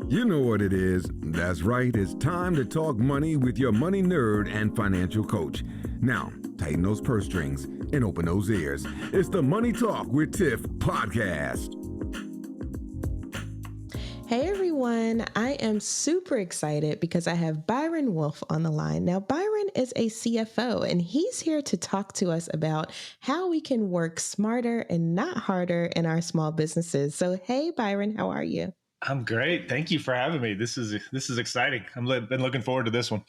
You know what it is. That's right. It's time to talk money with your money nerd and financial coach. Now, tighten those purse strings and open those ears. It's the Money Talk with Tiff podcast. Hey everyone, I am super excited because I have Byron Wolfe on the line. Now, Byron is a CFO and he's here to talk to us about how we can work smarter and not harder in our small businesses. So, hey Byron, how are you? I'm great. Thank you for having me. This is exciting. Been looking forward to this one.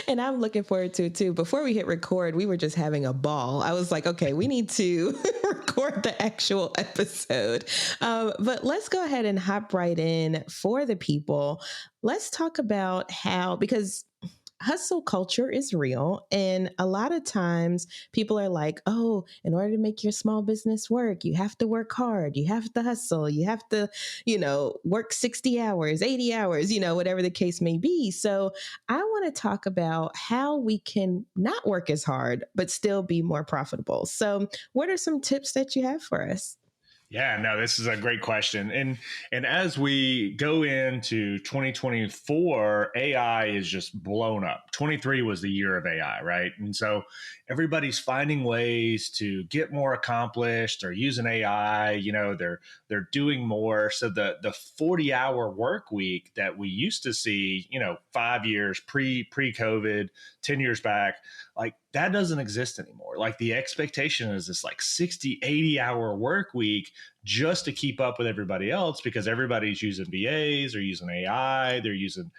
And I'm looking forward to it too. Before we hit record, we were just having a ball. I was like, okay, we need to record the actual episode. But let's go ahead and hop right in for the people. Let's talk about how, because hustle culture is real. And a lot of times people are like, oh, in order to make your small business work, you have to work hard. You have to hustle. You have to, work 60 hours, 80 hours, whatever the case may be. So I want to talk about how we can not work as hard, but still be more profitable. So what are some tips that you have for us? Yeah, no, this is a great question. And as we go into 2024, AI is just blown up. 23 was the year of AI, right? And so everybody's finding ways to get more accomplished. They're using AI, they're doing more. So the 40-hour work week that we used to see, 5 years pre-COVID, 10 years back, like that doesn't exist anymore. Like the expectation is this like 60, 80-hour work week just to keep up with everybody else because everybody's using VAs or using AI, they're using,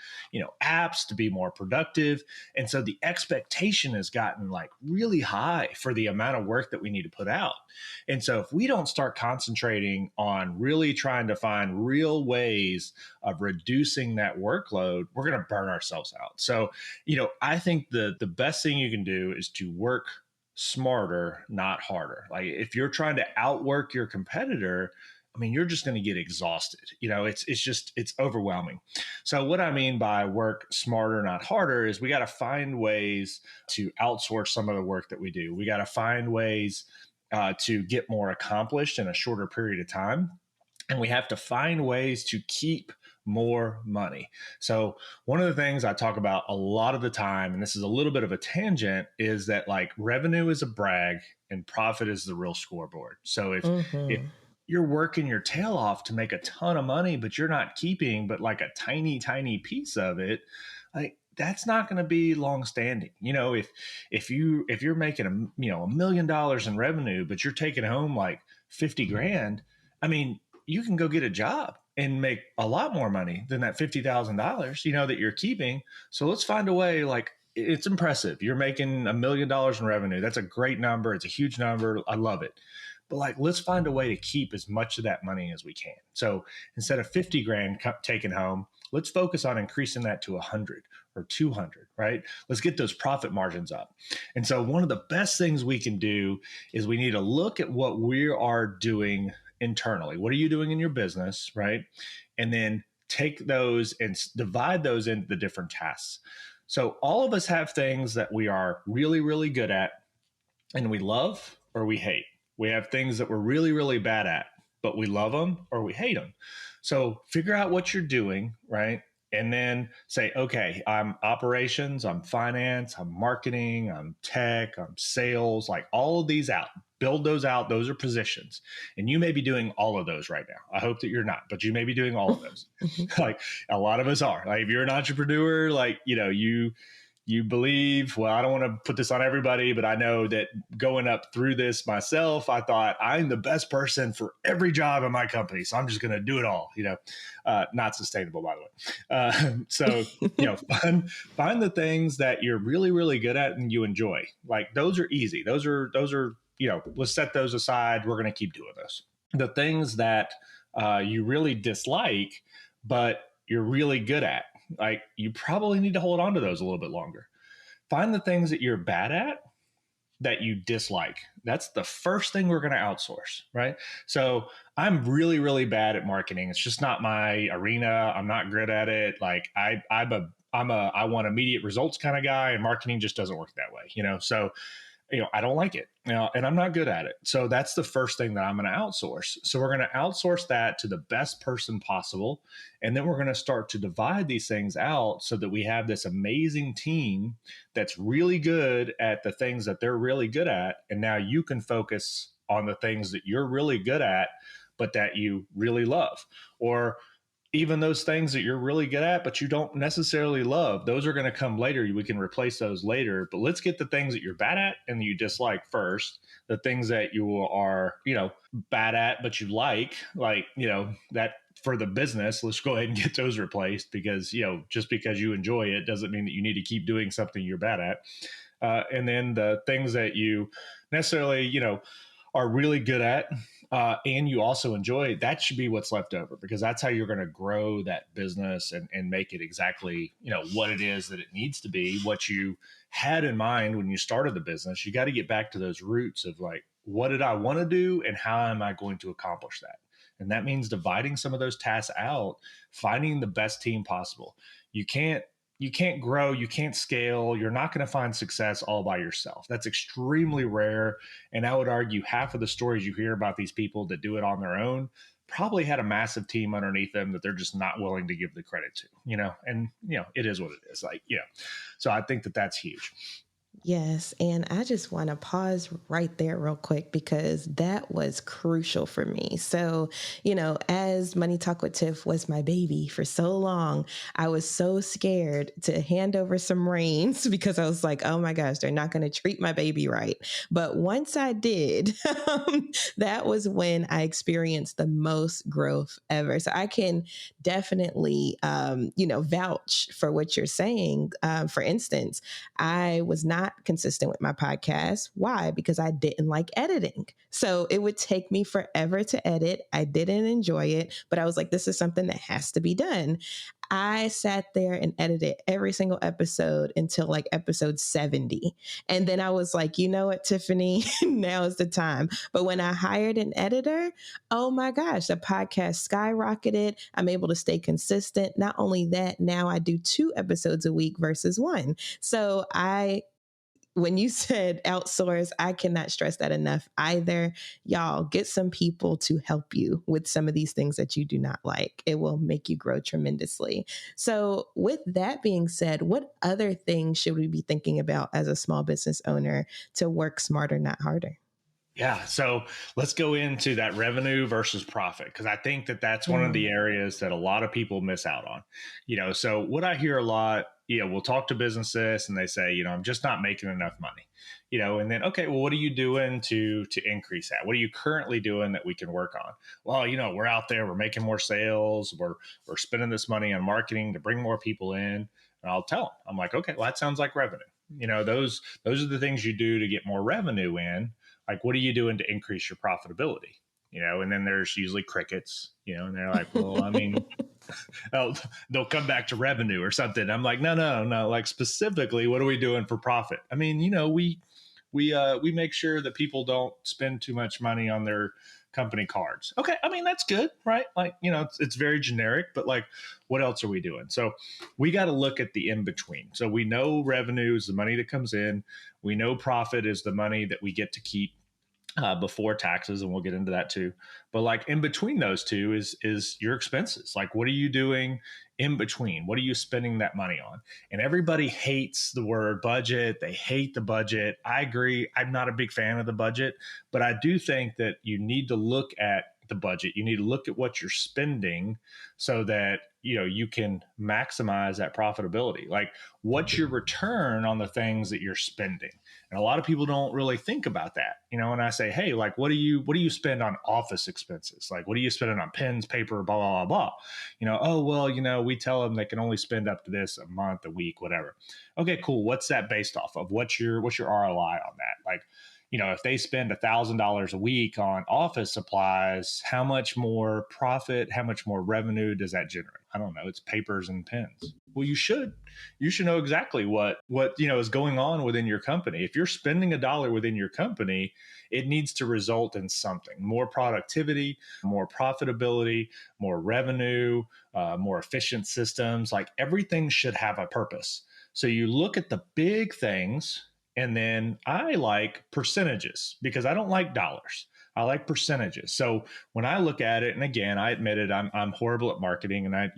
apps to be more productive. And so the expectation has gotten like really high for the amount of work that we need to put out. And so if we don't start concentrating on really trying to find real ways of reducing that workload, we're going to burn ourselves out. So, I think the best thing you can do is to work smarter, not harder. Like if you're trying to outwork your competitor, you're just going to get exhausted. It's overwhelming. So what I mean by work smarter, not harder is we got to find ways to outsource some of the work that we do. We got to find ways to get more accomplished in a shorter period of time. And we have to find ways to keep more money. So one of the things I talk about a lot of the time, and this is a little bit of a tangent, is that like revenue is a brag and profit is the real scoreboard. So if you're working your tail off to make a ton of money, but you're not keeping but like a tiny, tiny piece of it, like that's not going to be long-standing. If you're making $1 million in revenue, but you're taking home like 50 grand, you can go get a job and make a lot more money than that $50,000, that you're keeping. So let's find a way. Like it's impressive. You're making $1 million in revenue. That's a great number. It's a huge number. I love it. But like, let's find a way to keep as much of that money as we can. So instead of 50 grand taken home, let's focus on increasing that to 100 or 200, right? Let's get those profit margins up. And so one of the best things we can do is we need to look at what we are doing internally. What are you doing in your business, right? And then take those and divide those into the different tasks. So all of us have things that we are really, really good at and we love or we hate. We have things that we're really, really bad at, but we love them or we hate them. So figure out what you're doing, right? And then say, okay, I'm operations, I'm finance, I'm marketing, I'm tech, I'm sales, like all of these out. Build those out. Those are positions. And you may be doing all of those right now. I hope that you're not, but you may be doing all of those. Like a lot of us are. Like if you're an entrepreneur, like, you believe, well, I don't want to put this on everybody, but I know that going up through this myself, I thought I'm the best person for every job in my company. So I'm just going to do it all, not sustainable, by the way. So, find the things that you're really, really good at and you enjoy. Like those are easy. Those are, let's set those aside. We're going to keep doing those. The things that you really dislike, but you're really good at, like you probably need to hold on to those a little bit longer. Find the things that you're bad at that you dislike. That's the first thing we're going to outsource, right? So I'm really, really bad at marketing. It's just not my arena. I'm not good at it. Like I want immediate results kind of guy, and marketing just doesn't work that way, So I don't like it, and I'm not good at it. So that's the first thing that I'm going to outsource. So we're going to outsource that to the best person possible. And then we're going to start to divide these things out so that we have this amazing team that's really good at the things that they're really good at. And now you can focus on the things that you're really good at, but that you really love. Or even those things that you're really good at, but you don't necessarily love, those are going to come later. We can replace those later, but let's get the things that you're bad at and you dislike first. The things that you are, bad at, but you like, that for the business, let's go ahead and get those replaced because, just because you enjoy it doesn't mean that you need to keep doing something you're bad at. And then the things that you necessarily, are really good at, and you also enjoy, that should be what's left over, because that's how you're going to grow that business and make it exactly, what it is that it needs to be, what you had in mind when you started the business. You got to get back to those roots of like, what did I want to do and how am I going to accomplish that? And that means dividing some of those tasks out, finding the best team possible. You can't grow, you can't scale, you're not going to find success all by yourself. That's extremely rare. And I would argue half of the stories you hear about these people that do it on their own probably had a massive team underneath them that they're just not willing to give the credit to, and, it is what it is. So I think that that's huge. Yes. And I just want to pause right there real quick because that was crucial for me. So, as Money Talk with Tiff was my baby for so long, I was so scared to hand over some reins because I was like, oh my gosh, they're not going to treat my baby right. But once I did, that was when I experienced the most growth ever. So I can definitely, vouch for what you're saying. For instance, I was not consistent with my podcast. Why? Because I didn't like editing. So it would take me forever to edit. I didn't enjoy it, but I was like, this is something that has to be done. I sat there and edited every single episode until like episode 70. And then I was like, you know what, Tiffany, now is the time. But when I hired an editor, oh my gosh, the podcast skyrocketed. I'm able to stay consistent. Not only that, now I do 2 episodes a week versus 1. So when you said outsource, I cannot stress that enough either. Y'all, get some people to help you with some of these things that you do not like. It will make you grow tremendously. So with that being said, what other things should we be thinking about as a small business owner to work smarter, not harder? Yeah. So let's go into that revenue versus profit, because I think that that's one of the areas that a lot of people miss out on. So what I hear a lot, we'll talk to businesses and they say, I'm just not making enough money, and then, okay, well, what are you doing to increase that? What are you currently doing that we can work on? Well, we're out there, we're making more sales, we're spending this money on marketing to bring more people in. And I'll tell them, I'm like, okay, well, that sounds like revenue. Those are the things you do to get more revenue in. Like, what are you doing to increase your profitability? And then there's usually crickets, and they're like, well, I mean, they'll come back to revenue or something. I'm like, no. Like, specifically, what are we doing for profit? I mean, we make sure that people don't spend too much money on their company cards. Okay. I mean, that's good, right? Like, it's very generic, but like, what else are we doing? So we got to look at the in between. So we know revenue is the money that comes in. We know profit is the money that we get to keep before taxes, and we'll get into that too. But like in between those two is your expenses. Like, what are you doing in between? What are you spending that money on? And everybody hates the word budget. They hate the budget. I agree. I'm not a big fan of the budget, but I do think that you need to look at the budget. You need to look at what you're spending so that you can maximize that profitability. Like, what's your return on the things that you're spending? And a lot of people don't really think about that. And I say, hey, like, what do you spend on office expenses? Like, what are you spending on pens, paper, blah, blah, blah, blah. Oh, well, we tell them they can only spend up to this a month, a week, whatever. Okay, cool. What's that based off of? What's your ROI on that? Like, if they spend $1,000 a week on office supplies, how much more profit, how much more revenue does that generate? I don't know. It's papers and pens. Well, you should know exactly what is going on within your company. If you're spending $1 within your company, it needs to result in something: more productivity, more profitability, more revenue, more efficient systems. Like, everything should have a purpose. So you look at the big things And then I like percentages because I don't like dollars. I like percentages. So when I look at it, and again, I admit it, I'm horrible at marketing, and I'm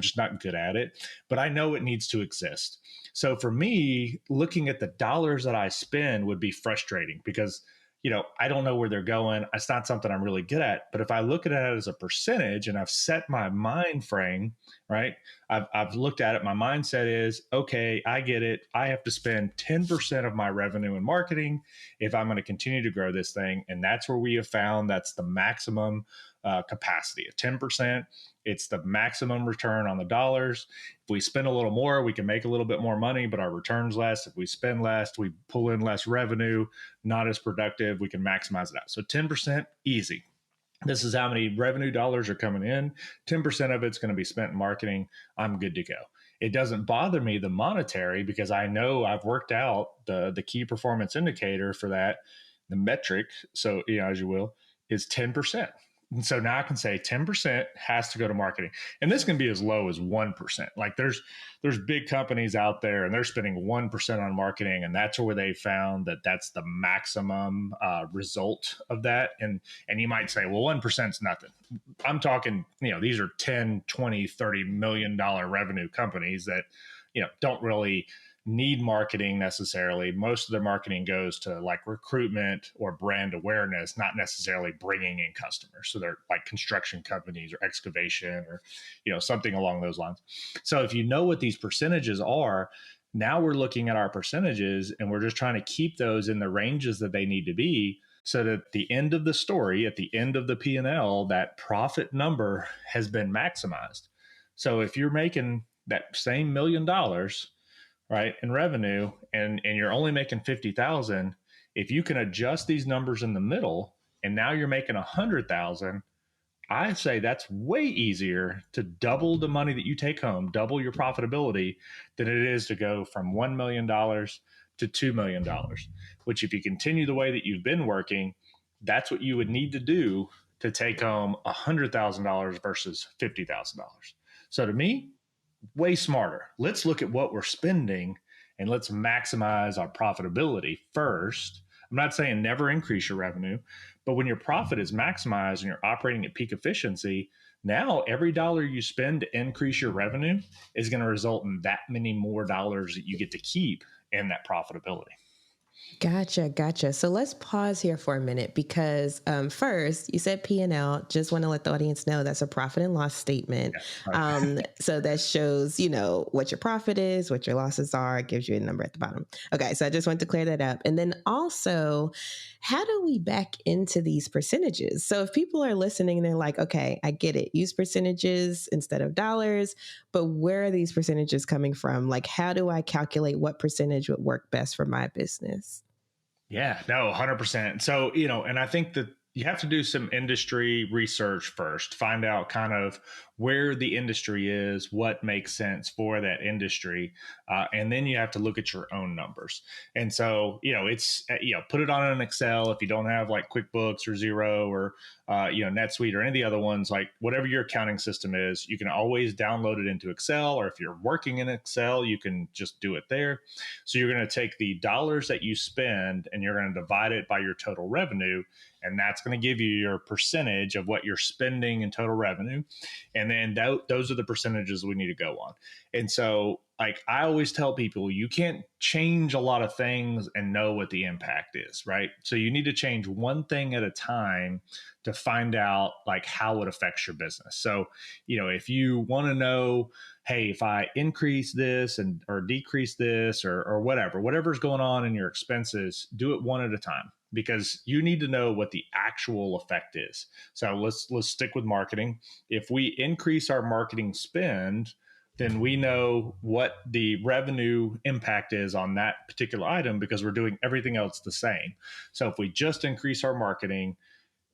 just not good at it, but I know it needs to exist. So for me, looking at the dollars that I spend would be frustrating because I don't know where they're going. It's not something I'm really good at. But if I look at it as a percentage and I've set my mind frame, right? I've looked at it. My mindset is, okay, I get it. I have to spend 10% of my revenue in marketing if I'm going to continue to grow this thing. And that's where we have found that's the maximum capacity at 10%. It's the maximum return on the dollars. If we spend a little more, we can make a little bit more money, but our return's less. If we spend less, we pull in less revenue, not as productive, we can maximize it out. So 10%, easy. This is how many revenue dollars are coming in. 10% of it's going to be spent in marketing. I'm good to go. It doesn't bother me, the monetary, because I know I've worked out the key performance indicator for that, the metric, so as you will, is 10%. And so now I can say 10% has to go to marketing. And this can be as low as 1%. Like there's big companies out there and they're spending 1% on marketing. And that's where they found that that's the maximum result of that. And you might say, well, 1% is nothing. I'm talking, these are 10, 20, $30 million revenue companies that, don't really need marketing necessarily. Most of their marketing goes to like recruitment or brand awareness, not necessarily bringing in customers. So they're like construction companies or excavation or, something along those lines. So if you know what these percentages are, now we're looking at our percentages and we're just trying to keep those in the ranges that they need to be so that at the end of the story, at the end of the P&L, that profit number has been maximized. So if you're making that same $1 million, right, in revenue, and you're only making 50,000, if you can adjust these numbers in the middle, and now you're making 100,000, I say that's way easier to double the money that you take home, double your profitability, than it is to go from $1 million to $2 million, which if you continue the way that you've been working, that's what you would need to do to take home $100,000 versus $50,000. So to me, way smarter. Let's look at what we're spending and let's maximize our profitability first. I'm not saying never increase your revenue, but when your profit is maximized and you're operating at peak efficiency, now every dollar you spend to increase your revenue is going to result in that many more dollars that you get to keep in that profitability. Gotcha. So let's pause here for a minute because first you said P&L. Just want to let the audience know that's a profit and loss statement. Yeah. Okay. So that shows, what your profit is, what your losses are. It gives you a number at the bottom. Okay. So I just wanted to clear that up. And then also, how do we back into these percentages? So if people are listening and they're like, okay, I get it. Use percentages instead of dollars, but where are these percentages coming from? Like, how do I calculate what percentage would work best for my business? Yeah, no, 100%. So, and I think that you have to do some industry research first, find out kind of where the industry is, what makes sense for that industry. And then you have to look at your own numbers. And so, it's, put it on an Excel. If you don't have like QuickBooks or Xero or, NetSuite or any of the other ones, like whatever your accounting system is, you can always download it into Excel. Or if you're working in Excel, you can just do it there. So you're going to take the dollars that you spend and you're going to divide it by your total revenue. And that's going to give you your percentage of what you're spending in total revenue. And then those are the percentages we need to go on. And so, like I always tell people, you can't change a lot of things and know what the impact is, right? So you need to change one thing at a time to find out like how it affects your business. So, if you want to know, hey, if I increase this or decrease this or whatever's going on in your expenses, do it one at a time, because you need to know what the actual effect is. So let's stick with marketing. If we increase our marketing spend, then we know what the revenue impact is on that particular item because we're doing everything else the same. So if we just increase our marketing,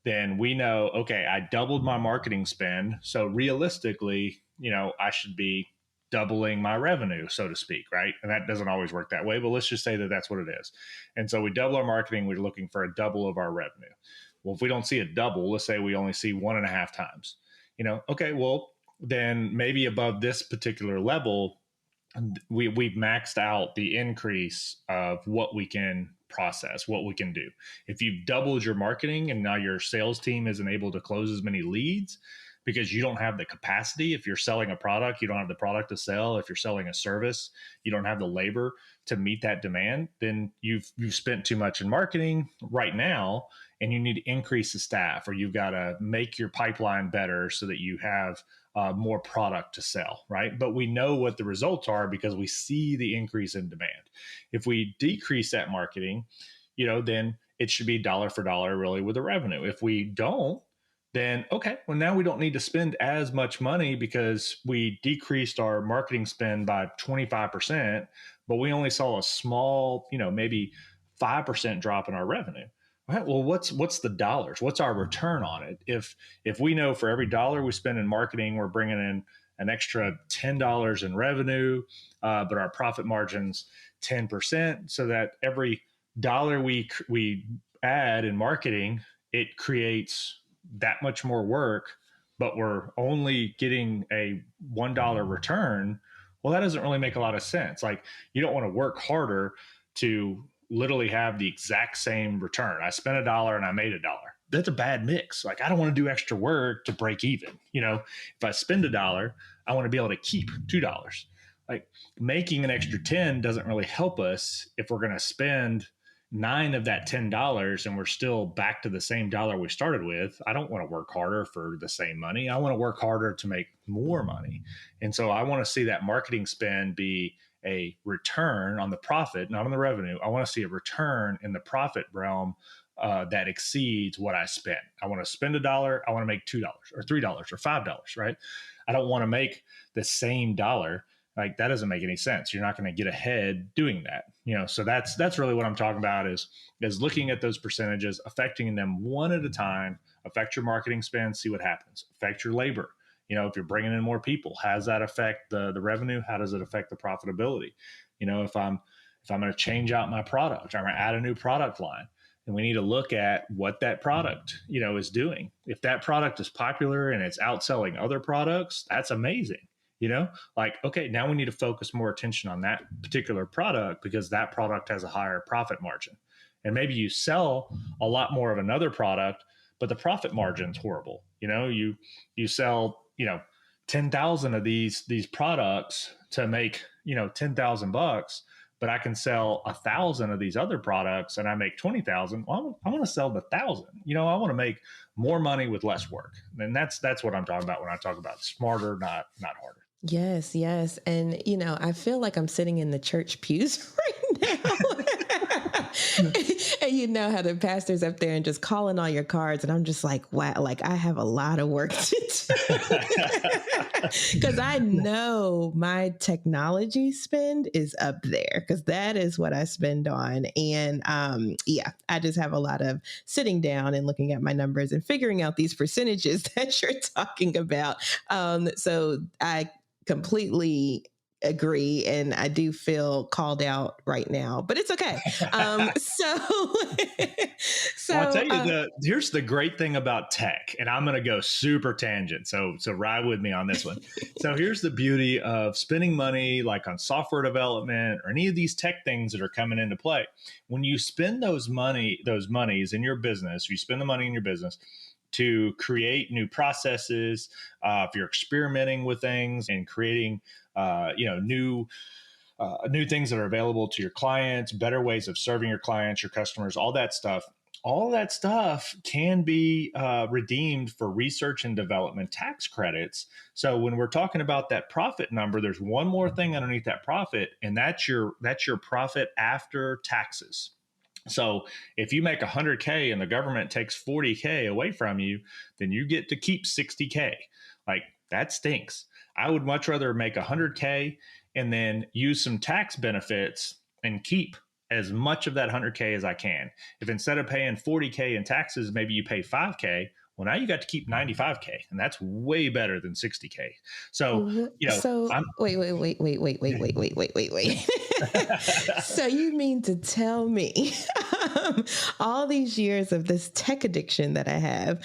then we know, okay, I doubled my marketing spend. So realistically, I should be doubling my revenue, so to speak, right? And that doesn't always work that way, but let's just say that that's what it is. And so we double our marketing, we're looking for a double of our revenue. Well, if we don't see a double, let's say we only see 1.5 times, okay, well, then maybe above this particular level, we've maxed out the increase of what we can process, what we can do. If you've doubled your marketing and now your sales team isn't able to close as many leads because you don't have the capacity. If you're selling a product, you don't have the product to sell. If you're selling a service, you don't have the labor to meet that demand, then you've spent too much in marketing right now, and you need to increase the staff, or you've got to make your pipeline better so that you have more product to sell, right? But we know what the results are because we see the increase in demand. If we decrease that marketing, then it should be dollar for dollar really with the revenue. If we don't, then okay, well, now we don't need to spend as much money because we decreased our marketing spend by 25%, but we only saw a small, maybe 5% drop in our revenue. All right, well, what's the dollars? What's our return on it? If we know for every dollar we spend in marketing, we're bringing in an extra $10 in revenue, but our profit margin's 10%, so that every dollar we add in marketing, it creates that much more work, but we're only getting a $1 return. Well, that doesn't really make a lot of sense. Like, you don't want to work harder to literally have the exact same return. I spent $1 and I made $1. That's a bad mix. Like, I don't want to do extra work to break even. If I spend $1, I want to be able to keep $2. Like, making an extra 10 doesn't really help us if we're going to spend 9 of that $10 and we're still back to the same dollar we started with. I don't want to work harder for the same money. I want to work harder to make more money. And so I want to see that marketing spend be a return on the profit, not on the revenue. I want to see a return in the profit realm that exceeds what I spent. I want to spend $1. I want to make $2 or $3 or $5, right? I don't want to make the same dollar. Like, that doesn't make any sense. You're not going to get ahead doing that. So that's really what I'm talking about is looking at those percentages, affecting them one at a time. Affect your marketing spend, see what happens. Affect your labor. If you're bringing in more people, how does that affect the revenue? How does it affect the profitability? If I'm going to change out my product, I'm going to add a new product line, and we need to look at what that product, is doing. If that product is popular and it's outselling other products, that's amazing. Like, okay, now we need to focus more attention on that particular product because that product has a higher profit margin. And maybe you sell a lot more of another product, but the profit margin's horrible. You sell, 10,000 of these products to make, $10,000, but I can sell 1,000 of these other products and I make 20,000. Well, I want to sell the 1,000. I want to make more money with less work. And that's what I'm talking about when I talk about smarter, not harder. Yes, yes. And, I feel like I'm sitting in the church pews right now. And you know how the pastor's up there and just calling all your cards. And I'm just like, wow, like I have a lot of work to do. Because I know my technology spend is up there because that is what I spend on. And I just have a lot of sitting down and looking at my numbers and figuring out these percentages that you're talking about. So I completely agree, and I do feel called out right now, but it's okay. Well, I'll tell you, here's the great thing about tech, and I'm going to go super tangent, so ride with me on this one. So here's the beauty of spending money like on software development or any of these tech things that are coming into play. When you spend those monies in your business, you spend the money in your business to create new processes. If you're experimenting with things and creating, new things that are available to your clients, better ways of serving your clients, your customers, all that stuff can be redeemed for research and development tax credits. So when we're talking about that profit number, there's one more thing underneath that profit, and that's your profit after taxes. So if you make 100K and the government takes 40K away from you, then you get to keep 60K. Like, that stinks. I would much rather make 100K and then use some tax benefits and keep as much of that 100K as I can. If instead of paying 40K in taxes, maybe you pay 5K, Well, now you got to keep 95K, and that's way better than 60K. So, So I'm wait. So you mean to tell me all these years of this tech addiction that I have,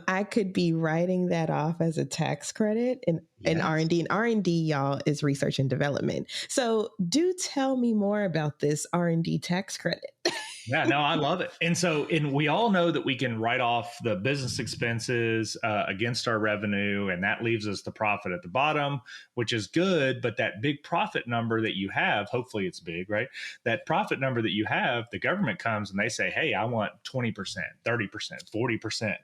I could be writing that off as a tax credit in yes. R&D. And R&D, y'all, is research and development. So do tell me more about this R&D tax credit. Yeah, no, I love it. And we all know that we can write off the business expenses against our revenue, and that leaves us the profit at the bottom, which is good. But that big profit number that you have, hopefully it's big, right? That profit number that you have, the government comes and they say, hey, I want 20%, 30%, 40%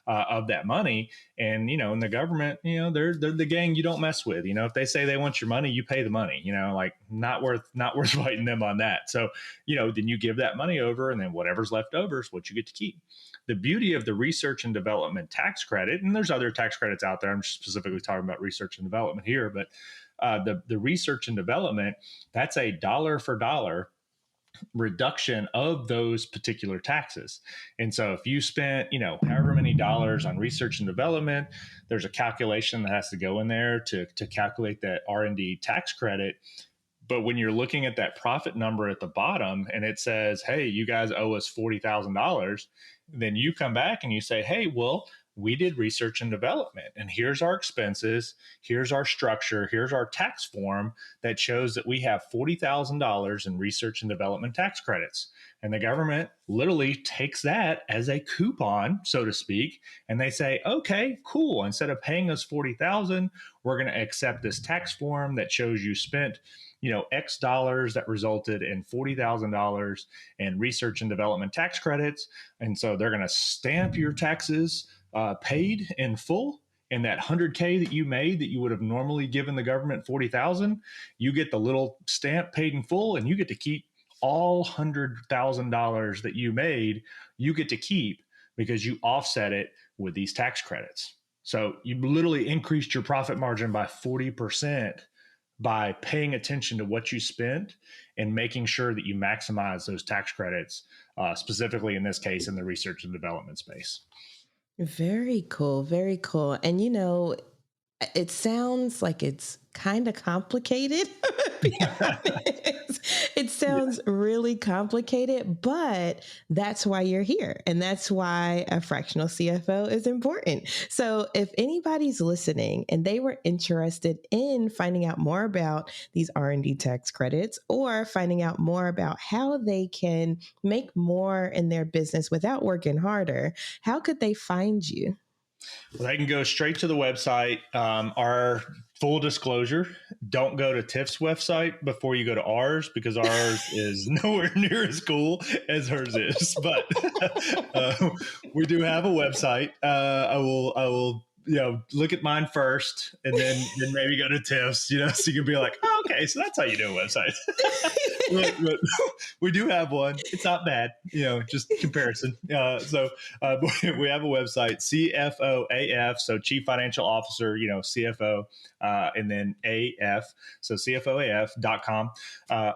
of that money. And, in the government, they're the gang you don't mess with. If they say they want your money, you pay the money, like not worth fighting them on that. So, then you give that money over, and then whatever's left over is what you get to keep. The beauty of the research and development tax credit, and there's other tax credits out there, I'm specifically talking about research and development here, but the research and development, that's a dollar for dollar reduction of those particular taxes. And so if you spent, however many dollars on research and development, there's a calculation that has to go in there to calculate that R&D tax credit. But when you're looking at that profit number at the bottom and it says, hey, you guys owe us $40,000, then you come back and you say, hey, well, we did research and development, and here's our expenses, here's our structure, here's our tax form that shows that we have $40,000 in research and development tax credits. And the government literally takes that as a coupon, so to speak, and they say, okay, cool. Instead of paying us $40,000, we're going to accept this tax form that shows you spent X dollars that resulted in $40,000 in research and development tax credits. And so they're going to stamp your taxes paid in full. And that 100K that you made that you would have normally given the government 40,000, you get the little stamp paid in full, and you get to keep all $100,000 that you made. You get to keep because you offset it with these tax credits. So you literally increased your profit margin by 40% by paying attention to what you spent and making sure that you maximize those tax credits, specifically in this case, in the research and development space. Very cool. Very cool. And it sounds like it's kind of complicated. Be honest. It sounds really complicated, but that's why you're here. And that's why a fractional CFO is important. So if anybody's listening and they were interested in finding out more about these R&D tax credits, or finding out more about how they can make more in their business without working harder, how could they find you? Well, they can go straight to the website. Our full disclosure, don't go to Tiff's website before you go to ours, because ours is nowhere near as cool as hers is. But we do have a website. I will look at mine first, and then maybe go to Tiff's, so you can be like, oh, okay, so that's how you do a website. but we do have one. It's not bad, just comparison. So we have a website, CFOAF, so Chief Financial Officer, CFO, and then AF, so CFOAF.com.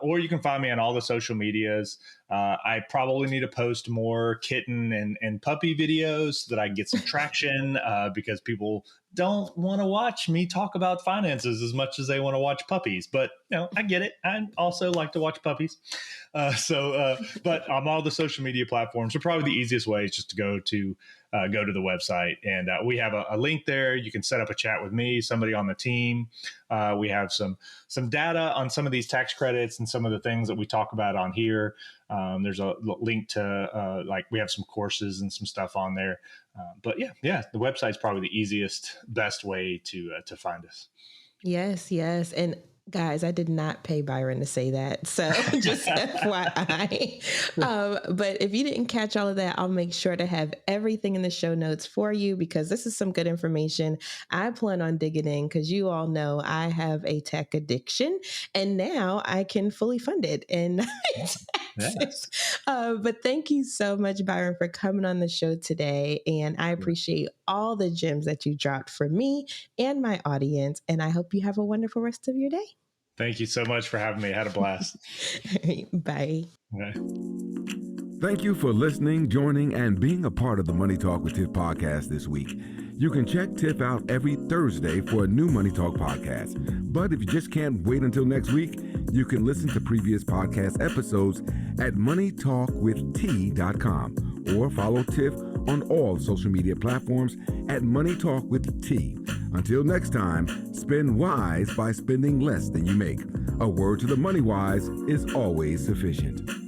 Or you can find me on all the social medias. I probably need to post more kitten and puppy videos so that I can get some traction, because people don't want to watch me talk about finances as much as they want to watch puppies. But I get it. I also like to watch puppies. But on all the social media platforms, so probably the easiest way is just to go to the website, and we have a link there. You can set up a chat with me, somebody on the team. We have some data on some of these tax credits and some of the things that we talk about on here. There's a link to we have some courses and some stuff on there. But the website's probably the easiest, best way to find us. Yes. And guys, I did not pay Byron to say that. So just FYI. But if you didn't catch all of that, I'll make sure to have everything in the show notes for you, because this is some good information. I plan on digging in because you all know I have a tech addiction, and now I can fully fund it and Yes. but thank you so much, Byron, for coming on the show today. And I appreciate all the gems that you dropped for me and my audience. And I hope you have a wonderful rest of your day. Thank you so much for having me. I had a blast. Bye. Okay. Thank you for listening, joining, and being a part of the Money Talk with Tiff podcast this week. You can check Tiff out every Thursday for a new Money Talk podcast. But if you just can't wait until next week, you can listen to previous podcast episodes at moneytalkwitht.com or follow Tiff on all social media platforms at Money Talk with T. Until next time, spend wise by spending less than you make. A word to the money wise is always sufficient.